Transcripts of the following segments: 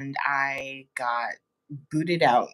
and I got booted out.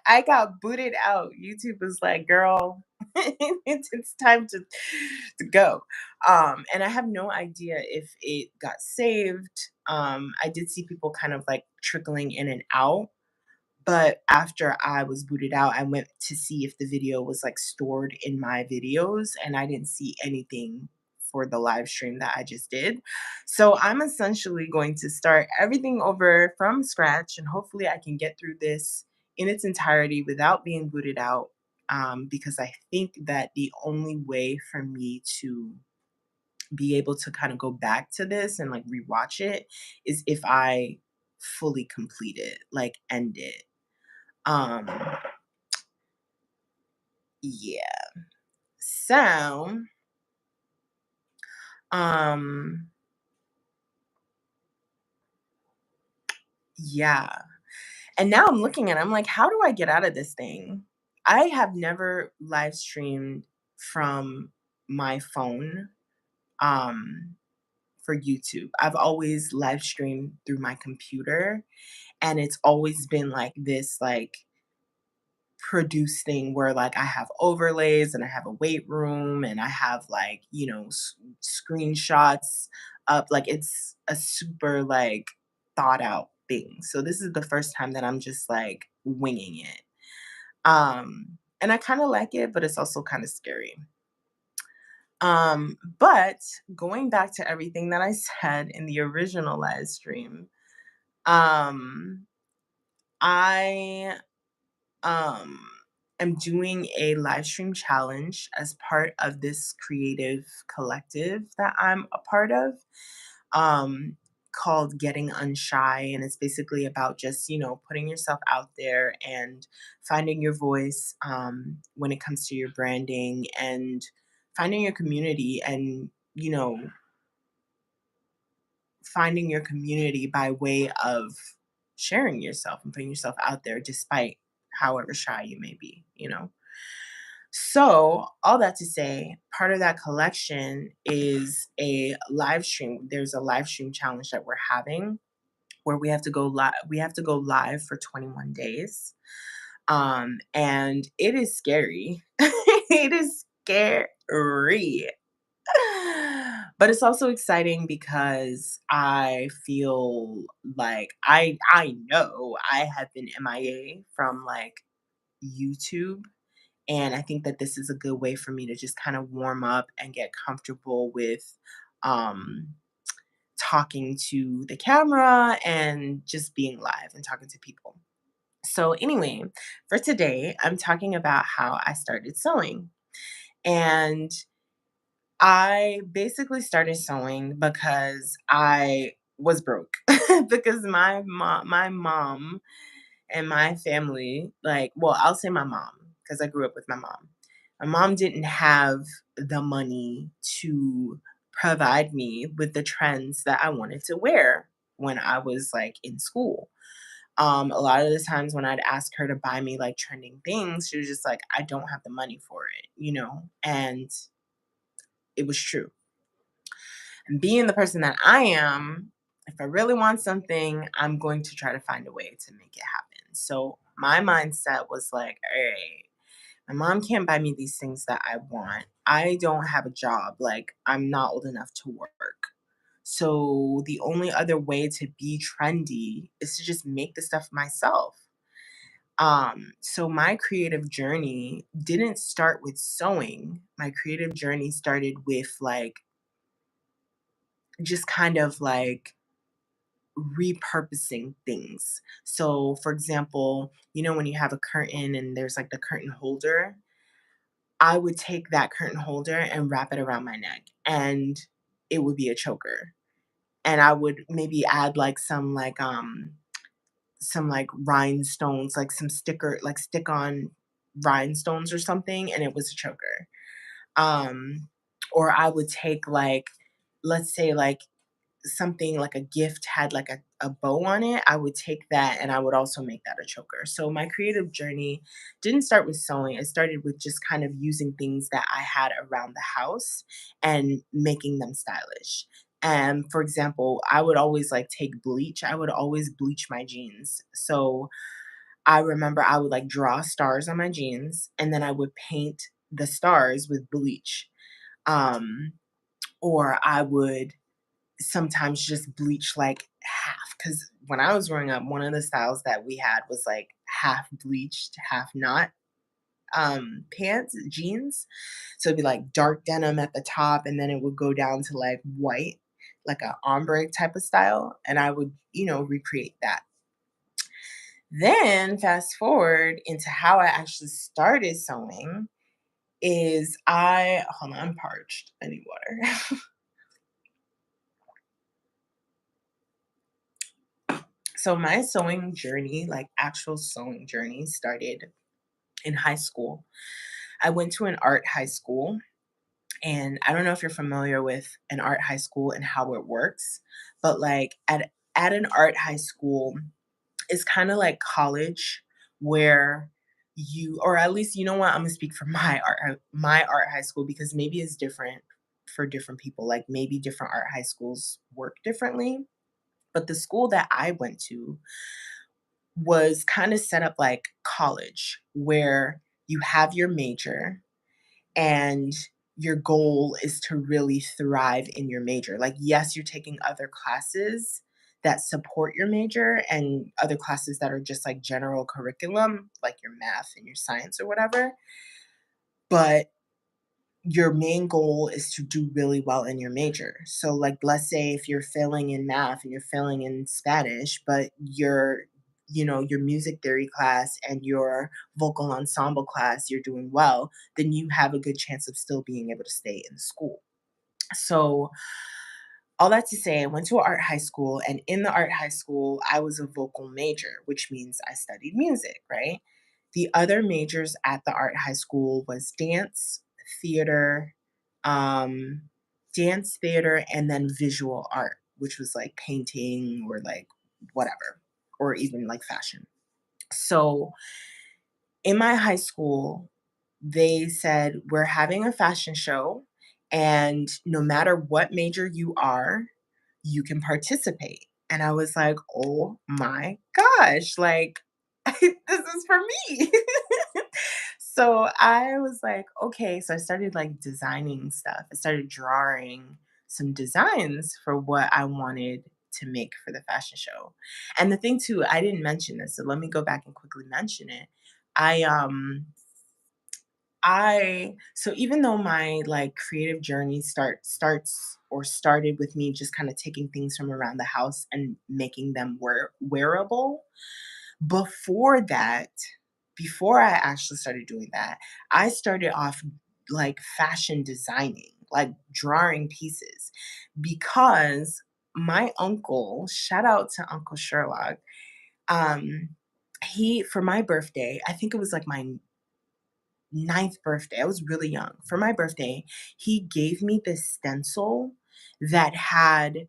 I got booted out. YouTube was like, "Girl, it's time to go." And I have no idea if it got saved. I did see people kind of like trickling in and out, but after I was booted out, I went to see if the video was like stored in my videos, and I didn't see anything for the live stream that I just did. So I'm essentially going to start everything over from scratch, and hopefully I can get through this in its entirety without being booted out. Because I think that the only way for me to be able to kind of go back to this and like rewatch it is if I fully complete it, like end it. Um, yeah. So, um, yeah. And now I'm looking at it, I'm like, how do I get out of this thing? I have never live streamed from my phone um for YouTube. I've always live streamed through my computer, and it's always been like this like produce thing where like I have overlays and I have a weight room and I have like, screenshots up. Like it's a super like thought out thing. So this is the first time that I'm just like winging it. And I kind of like it, but it's also kind of scary. But going back to everything that I said in the original live stream, um, I um am doing a live stream challenge as part of this creative collective that I'm a part of, um called Getting Unshy, and it's basically about just, putting yourself out there and finding your voice when it comes to your branding and finding your community and, finding your community by way of sharing yourself and putting yourself out there despite however shy you may be. So, all that to say, part of that collection is a live stream. There's a live stream challenge that we're having where we have to go live for 21 days. And it is scary. It is scary. But it's also exciting because I feel like I know I have been MIA from like YouTube, and I think that this is a good way for me to just kind of warm up and get comfortable with um talking to the camera and just being live and talking to people. So anyway, for today, I'm talking about how I started sewing. And I basically started sewing because I was broke. Because my mom and my family, like, well, I'll say my mom because I grew up with my mom. My mom didn't have the money to provide me with the trends that I wanted to wear when I was like in school. A lot of the times when I'd ask her to buy me like trending things, she was just like, I don't have the money for it. And it was true. And being the person that I am, if I really want something, I'm going to try to find a way to make it happen. So my mindset was like, all right, my mom can't buy me these things that I want. I don't have a job. Like, I'm not old enough to work. So the only other way to be trendy is to just make the stuff myself. So my creative journey didn't start with sewing. My creative journey started with like just kind of like repurposing things. So, for example, when you have a curtain and there's like the curtain holder, I would take that curtain holder and wrap it around my neck, and it would be a choker. And I would maybe add like some like rhinestones, like some sticker, like stick on rhinestones or something, and it was a choker. Um, or I would take like, let's say like something like a gift had like a bow on it, I would take that and I would also make that a choker. So my creative journey didn't start with sewing. It started with just kind of using things that I had around the house and making them stylish. And for example, I would always like take bleach. I would always bleach my jeans. So I remember I would like draw stars on my jeans and then I would paint the stars with bleach. Um, or I would sometimes just bleach like half because when I was growing up, one of the styles that we had was like half bleached, half not pants, jeans. So it'd be like dark denim at the top and then it would go down to like white, like a ombre type of style. And I would, recreate that. Then fast forward into how I actually started sewing is I hold on, I'm parched. I need water. So my sewing journey, like actual sewing journey, started in high school. I went to an art high school, and I don't know if you're familiar with an art high school and how it works, but like at an art high school, it's kind of like college where you or at least you know what, I'm gonna speak for my art high school because maybe it's different for different people. Like maybe different art high schools work differently. But the school that I went to was kind of set up like college where you have your major and your goal is to really thrive in your major. Like, yes, you're taking other classes that support your major and other classes that are just like general curriculum, like your math and your science or whatever. But your main goal is to do really well in your major. So, like, let's say if you're failing in math and you're failing in Spanish, but your music theory class and your vocal ensemble class, you're doing well, then you have a good chance of still being able to stay in school. So, all that to say, I went to art high school, and in the art high school, I was a vocal major, which means I studied music, right? The other majors at the art high school was theater, um, theater, and then visual art, which was like painting or like whatever, or even like fashion. So in my high school, they said, we're having a fashion show, and no matter what major you are, you can participate. And I was like, oh my gosh, like, this is for me. So I was like, okay. So I started like designing stuff. I started drawing some designs for what I wanted to make for the fashion show. And the thing too, I didn't mention this, so let me go back and quickly mention it. I I so even though my like creative journey started with me just kind of taking things from around the house and making them wearable, before that, before I actually started doing that, I started off like fashion designing, like drawing pieces because my uncle, shout out to Uncle Sherlock, um he for my birthday, I think it was like my ninth birthday. I was really young. For my birthday, he gave me this stencil that had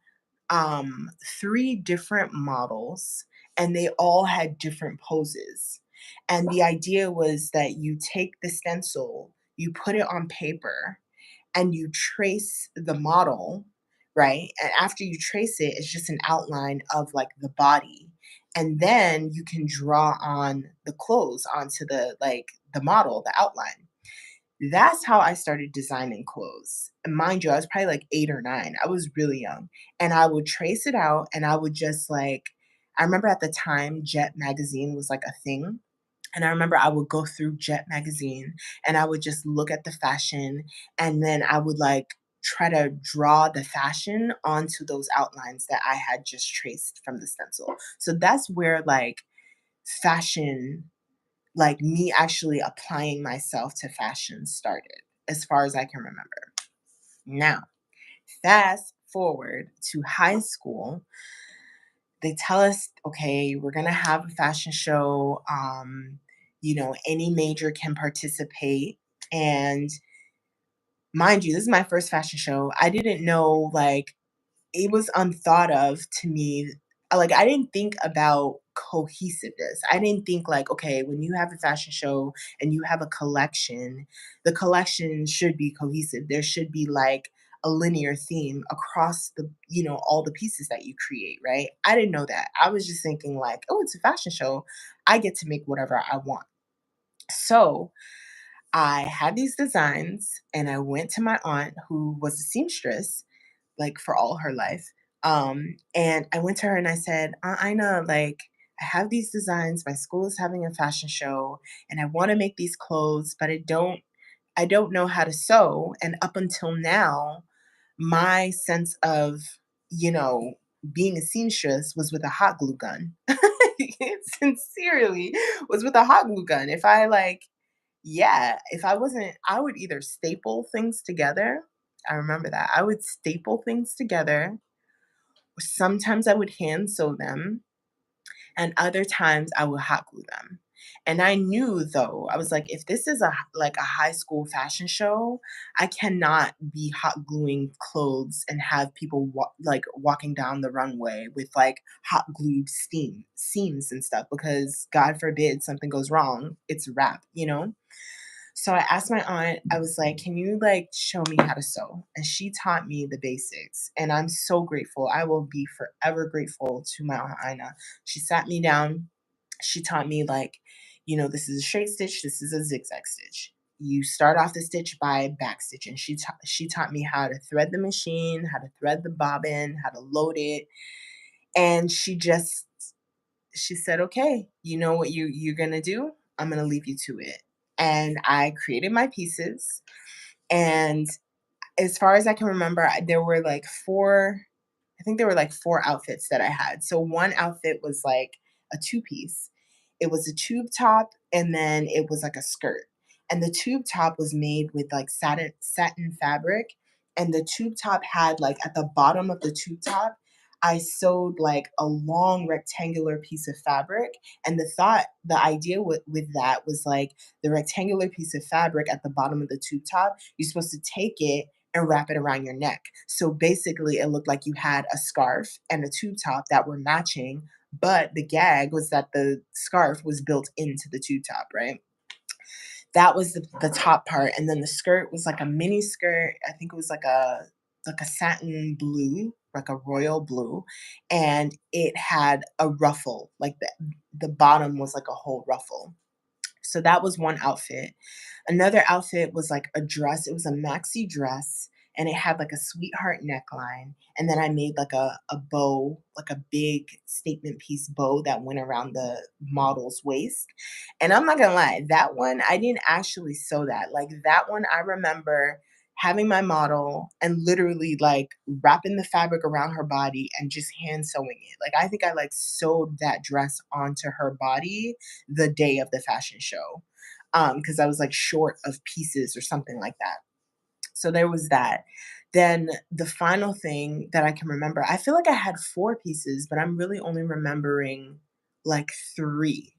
three different models and they all had different poses. And the idea was that you take the stencil, you put it on paper, and you trace the model, right? And after you trace it, it's just an outline of like the body. And then you can draw on the clothes onto the model, the outline. That's how I started designing clothes. And mind you, I was probably like 8 or 9. I was really young. And I would trace it out and I would just like I remember at the time Jet magazine was like a thing. And I remember I would go through Jet magazine and I would just look at the fashion and then I would like try to draw the fashion onto those outlines that I had just traced from the stencil. So that's where like fashion, like me actually applying myself to fashion started, as far as I can remember. Now, fast forward to high school, they tell us, okay, we're gonna have a fashion show. Any major can participate. And mind you, this is my first fashion show. I didn't know like it was unthought of to me. Like, I didn't think about cohesiveness. I didn't think like, okay, when you have a fashion show and you have a collection, the collection should be cohesive. There should be like a linear theme across all the pieces that you create, right? I didn't know that. I was just thinking like, oh, it's a fashion show. I get to make whatever I want. So I had these designs and I went to my aunt who was a seamstress like for all her life. And I went to her and I said, Aunt Ina, like, I have these designs. My school is having a fashion show and I want to make these clothes, but I don't know how to sew. And up until now, my sense of, you know, being a seamstress was with a hot glue gun. Sincerely, was with a hot glue gun. If I like, yeah, if I wasn't, I would either staple things together. I remember that. I would staple things together. Sometimes I would hand sew them, and other times I would hot glue them. And I knew though, I was like, if this is like a high school fashion show, I cannot be hot gluing clothes and have people like walking down the runway with like hot glued seams and stuff because God forbid something goes wrong, it's a wrap. So I asked my aunt, I was like, "Can you like show me how to sew?" And she taught me the basics. And I'm so grateful. I will be forever grateful to my aunt Ina. She sat me down. She taught me like, this is a straight stitch, this is a zigzag stitch. You start off the stitch by back stitching. She taught me how to thread the machine, how to thread the bobbin, how to load it. And she said, "Okay, you know what you're gonna do? I'm gonna leave you to it." And I created my pieces. And as far as I can remember, there were like four. I think there were like four outfits that I had. So one outfit was like a two piece. It was a tube top, and then it was like a skirt. And the tube top was made with like satin fabric, and the tube top had like at the bottom of the tube top, I sewed like a long rectangular piece of fabric. And the idea with that was like the rectangular piece of fabric at the bottom of the tube top, you're supposed to take it and wrap it around your neck. So basically, it looked like you had a scarf and a tube top that were matching, but the gag was that the scarf was built into the tube top, right? That was the top part, and then the skirt was like a mini skirt. I think it was like a satin blue, like a royal blue, and it had a ruffle. Like the bottom was like a whole ruffle. So that was one outfit. Another outfit was like a dress. It was a maxi dress and it had like a sweetheart neckline. And then I made like a bow, like a big statement piece bow that went around the model's waist. And I'm not gonna lie, that one, I didn't actually sew that. Like that one, I remember having my model and literally like wrapping the fabric around her body and just hand sewing it. Like I think I like sewed that dress onto her body the day of the fashion show, because I was like short of pieces or something like that. So there was that. Then the final thing that I can remember, I feel like I had four pieces, but I'm really only remembering like three.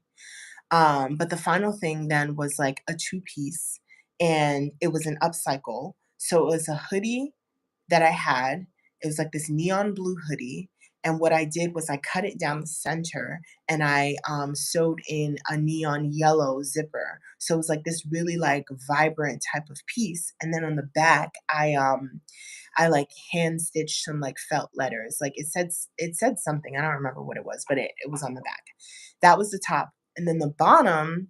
But the final thing then was like a two piece and it was an upcycle. So it was a hoodie that I had. It was like this neon blue hoodie. And what I did was I cut it down the center and I sewed in a neon yellow zipper. So it was like this really like vibrant type of piece. And then on the back, I like hand stitched some like felt letters. Like it said something. I don't remember what it was, but it was on the back. That was the top. And then the bottom,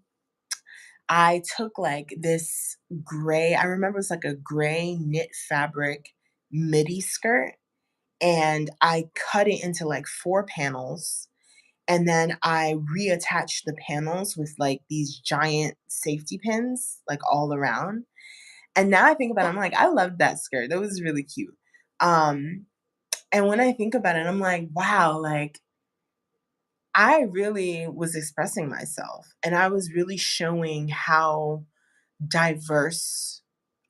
I took like this gray, I remember it was like a gray knit fabric midi skirt, and I cut it into like four panels. And then I reattached the panels with like these giant safety pins, like all around. And now I think about it, I'm like, I loved that skirt. That was really cute. Um, and when I think about it, I'm like, wow, like I really was expressing myself and I was really showing how diverse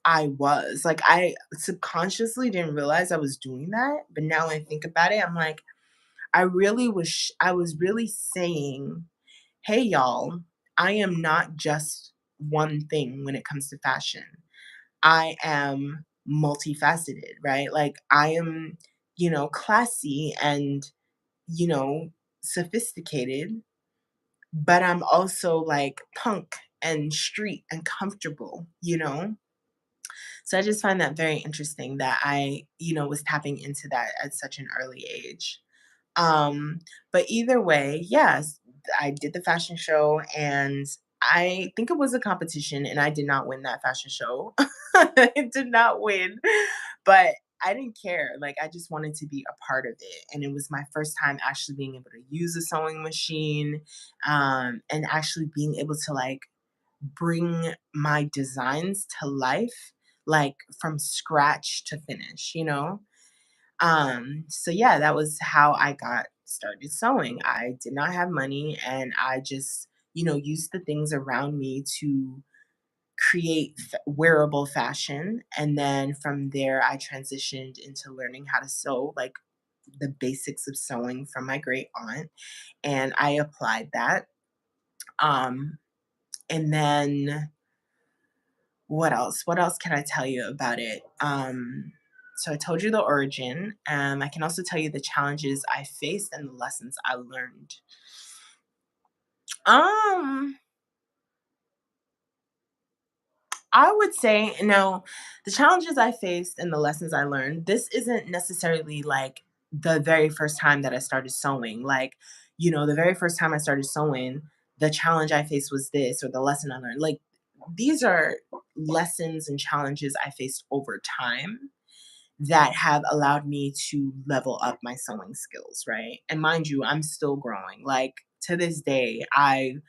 I was. Like, I subconsciously didn't realize I was doing that, but now I think about it, I'm like, I was really saying, "Hey, y'all, I am not just one thing when it comes to fashion. I am multifaceted, right? Like, I am, classy and, you know, sophisticated, but I'm also like punk and street and comfortable, you know?" So I just find that very interesting that I was tapping into that at such an early age. Um, but either way, yes, I did the fashion show and I think it was a competition and I did not win that fashion show. I did not win, but I didn't care. Like I just wanted to be a part of it. And it was my first time actually being able to use a sewing machine, and actually being able to like bring my designs to life, like from scratch to finish. So yeah, that was how I got started sewing. I did not have money and I just used the things around me to create wearable fashion. And then from there, I transitioned into learning how to sew, like the basics of sewing from my great aunt. And I applied that. Um, and then what else? What else can I tell you about it? So I told you the origin. I can also tell you the challenges I faced and the lessons I learned. Um, I would say, the challenges I faced and the lessons I learned, this isn't necessarily like the very first time that I started sewing. Like, the very first time I started sewing, the challenge I faced was this, or the lesson I learned. Like, these are lessons and challenges I faced over time that have allowed me to level up my sewing skills, right? And mind you, I'm still growing. Like, to this day, I'm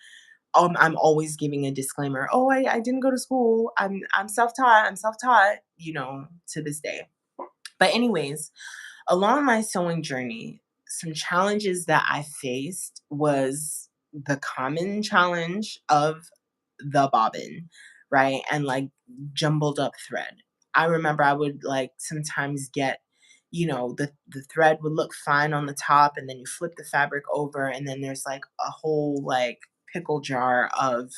always giving a disclaimer. Oh, I didn't go to school. I'm self-taught. I'm self-taught, to this day. But anyways, along my sewing journey, some challenges that I faced was the common challenge of the bobbin, right? And like jumbled up thread. I remember I would like sometimes get the thread would look fine on the top and then you flip the fabric over and then there's like a whole like pickle jar of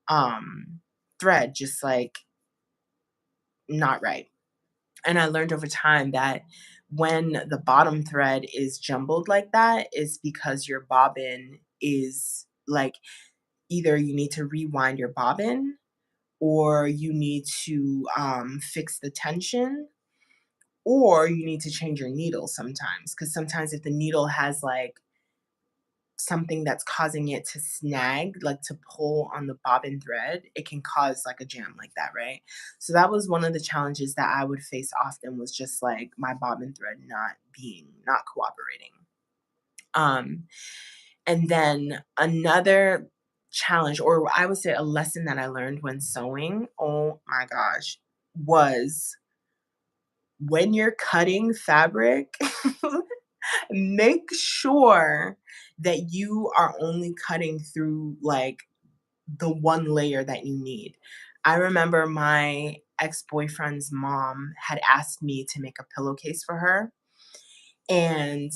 um thread just like not right. And I learned over time that when the bottom thread is jumbled like that is because your bobbin is like either you need to rewind your bobbin or you need to fix the tension or you need to change your needle sometimes because sometimes if the needle has like something that's causing it to snag, like to pull on the bobbin thread, it can cause like a jam like that, right? So that was one of the challenges that I would face often was just like my bobbin thread not cooperating. Um, and then another challenge, or I would say a lesson that I learned when sewing, oh my gosh, was when you're cutting fabric, make sure that you are only cutting through like the one layer that you need. I remember my ex-boyfriend's mom had asked me to make a pillowcase for her, and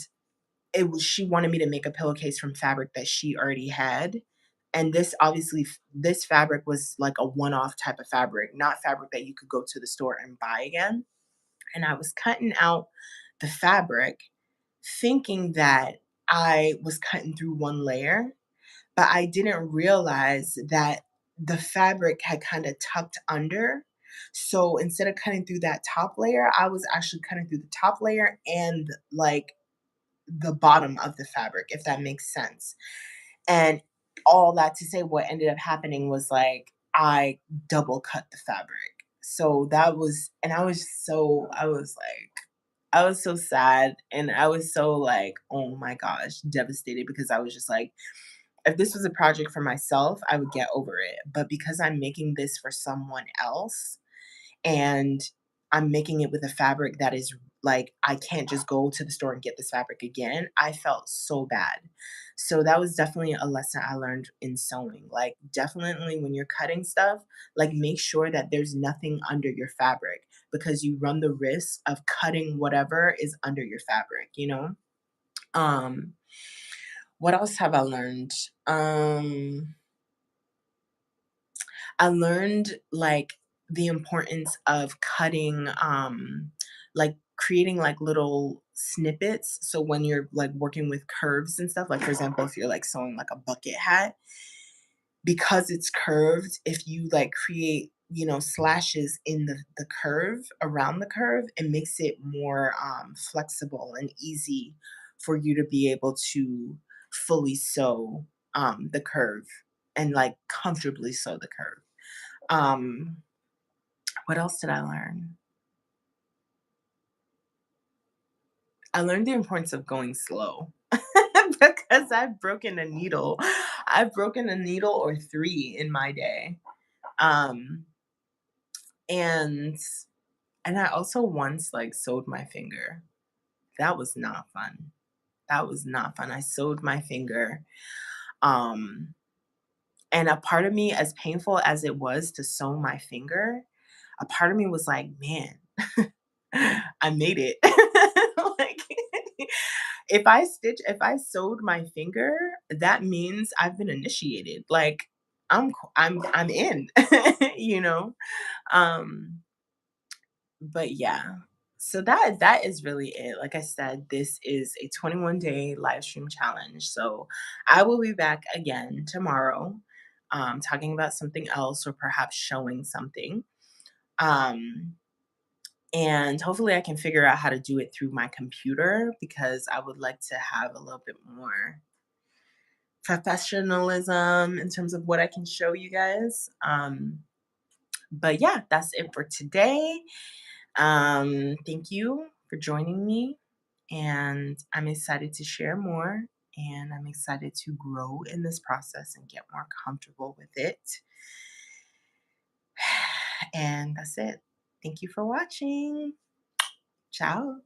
she wanted me to make a pillowcase from fabric that she already had. And this fabric was like a one-off type of fabric, not fabric that you could go to the store and buy again. And I was cutting out the fabric thinking that I was cutting through one layer, but I didn't realize that the fabric had kind of tucked under. So instead of cutting through that top layer, I was actually cutting through the top layer and like the bottom of the fabric, if that makes sense. And all that to say, what ended up happening was like I double cut the fabric. So that was, and I was so sad and I was so like, oh my gosh, devastated because I was just like, if this was a project for myself, I would get over it. But because I'm making this for someone else and I'm making it with a fabric that is like, I can't just go to the store and get this fabric again, I felt so bad. So that was definitely a lesson I learned in sewing. Like, definitely when you're cutting stuff, like, make sure that there's nothing under your fabric because you run the risk of cutting whatever is under your fabric? Um, what else have I learned? Um, I learned like the importance of cutting, like creating like little snippets. So when you're like working with curves and stuff, like for example, if you're like sewing like a bucket hat, because it's curved, if you like create slashes in the curve around the curve, it makes it more flexible and easy for you to be able to fully sew the curve and like comfortably sew the curve. Um, what else did I learn? I learned the importance of going slow because I've broken a needle. I've broken a needle or three in my day. Um, and and I also once like sewed my finger. That was not fun. That was not fun. I sewed my finger. Um, and a part of me, as painful as it was to sew my finger, a part of me was like, man, I made it. Like, if I sewed my finger, that means I've been initiated. Like, I'm in, you know? Um, but yeah. So that is really it. Like I said, this is a 21-day live stream challenge. So I will be back again tomorrow, talking about something else or perhaps showing something. Um, and hopefully I can figure out how to do it through my computer because I would like to have a little bit more professionalism in terms of what I can show you guys. But yeah, that's it for today. Thank you for joining me, and I'm excited to share more, and I'm excited to grow in this process and get more comfortable with it. And that's it. Thank you for watching. Ciao.